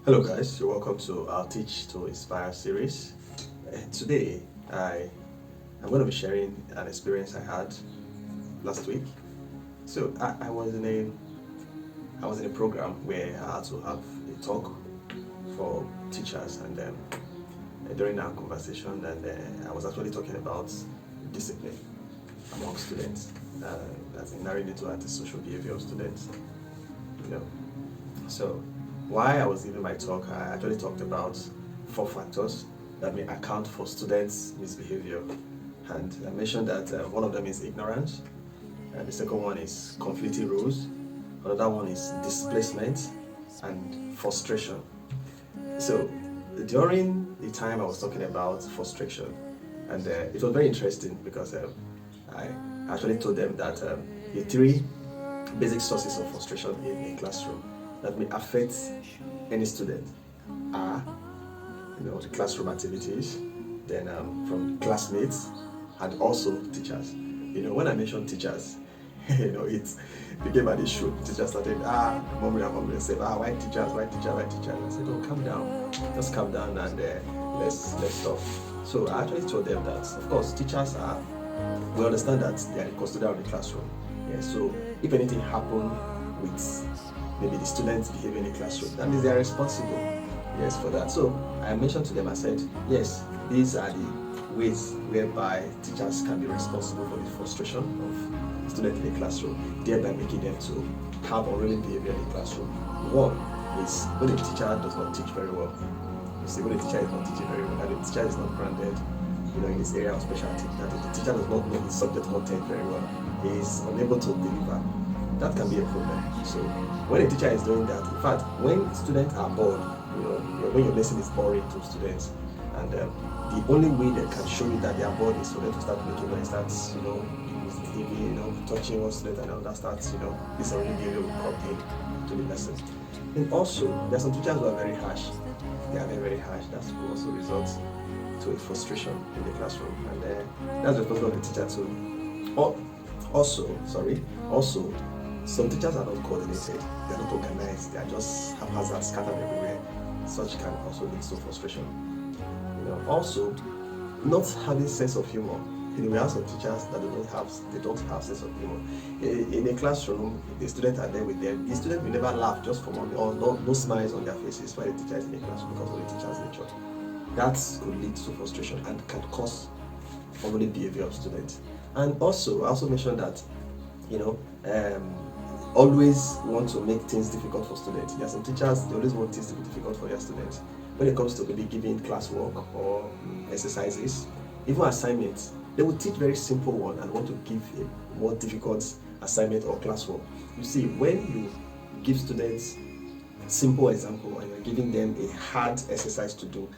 Hello guys, you're welcome to our Teach to Inspire series. Today I'm going to be sharing an experience I had last week. So I was in a program where I had to have a talk for teachers, and during our conversation, and I was actually talking about discipline among students, as in narrowing it to antisocial behavior of students. You know, so while I was giving my talk, I actually talked about 4 factors that may account for students' misbehavior. And I mentioned that one of them is ignorance, and the second one is conflicting rules, another one is displacement and frustration. So during the time I was talking about frustration, and it was very interesting because I actually told them that the 3 basic sources of frustration in a classroom that may affect any student are, the classroom activities, then from classmates, and also teachers. When I mentioned teachers, it became an issue. Teachers started mumbling, say, why teachers, why teacher, why teacher? And I said, oh, calm down, just calm down, and let's talk. So I actually told them that, of course, teachers we understand that they are the custodian of the classroom. Yeah, so if anything happened with maybe the students' behavior in the classroom, that means they are responsible, yes, for that. So I mentioned to them, I said, yes, these are the ways whereby teachers can be responsible for the frustration of students in the classroom, thereby making them to have unruly behavior in the classroom. One is when a teacher does not teach very well. You see, when a teacher is not teaching very well, and the teacher is not grounded, in his area of specialty, that if the teacher does not know his subject content very well, he is unable to deliver. That can be a problem. So when a teacher is doing that, in fact, when students are bored, when your lesson is boring to students, and the only way they can show you that they are bored is for them to start making noise, starts, misbehaving, touching one student, and that starts, this already behavior will come into the lesson. And also, there are some teachers who are very harsh. They are very, very harsh. That will also result to a frustration in the classroom, and that's the responsibility of the teacher too. Also, some teachers are not coordinated, they are not organized, they are just haphazard, scattered everywhere. Such can also lead to frustration. Also, not having sense of humor. We have some teachers that they don't have sense of humor. In a classroom, the students are there with them. The student will never laugh just for one, or no smiles on their faces while the teacher is in the classroom because of the teacher's nature. That could lead to frustration and can cause unruly behavior of students. And also, I also mentioned that, always want to make things difficult for students. There are some teachers, they always want things to be difficult for their students. When it comes to maybe giving classwork or exercises, even assignments, they will teach very simple one and want to give a more difficult assignment or classwork. You see, when you give students simple example and you're giving them a hard exercise to do,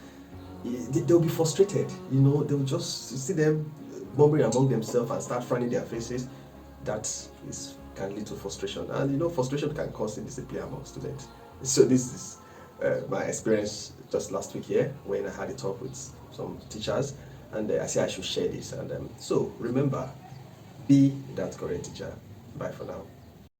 they'll be frustrated. They'll just see them mumbling among themselves and start frowning their faces. That can lead to frustration, and frustration can cause indiscipline among students. So this is my experience just last week here when I had a talk with some teachers, and I said I should share this. And so remember, be that correct teacher. Bye for now.